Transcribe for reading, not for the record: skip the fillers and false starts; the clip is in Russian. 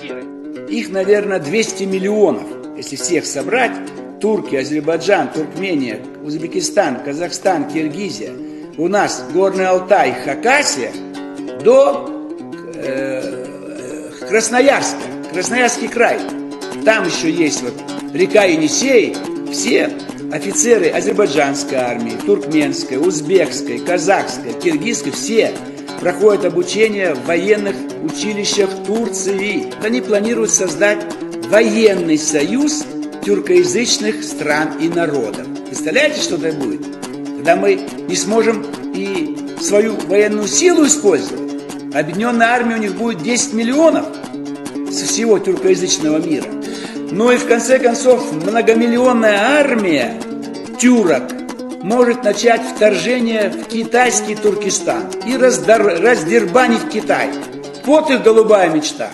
квартиры. Их, наверное, 200 миллионов, если всех собрать. Турки, Азербайджан, Туркмения, Узбекистан, Казахстан, Киргизия. У нас Горный Алтай, Хакасия до Красноярска, Красноярский край. Там еще есть вот река Енисей. Все офицеры азербайджанской армии, туркменской, узбекской, казахской, киргизской, все проходят обучение в военных училищах Турции. Они планируют создать военный союз тюркоязычных стран и народов. Представляете, что это будет? Когда мы не сможем и свою военную силу использовать. Объединенная армия у них будет 10 миллионов со всего тюркоязычного мира. Ну и в конце концов многомиллионная армия тюрок может начать вторжение в китайский Туркестан и раздербанить Китай. Вот их голубая мечта.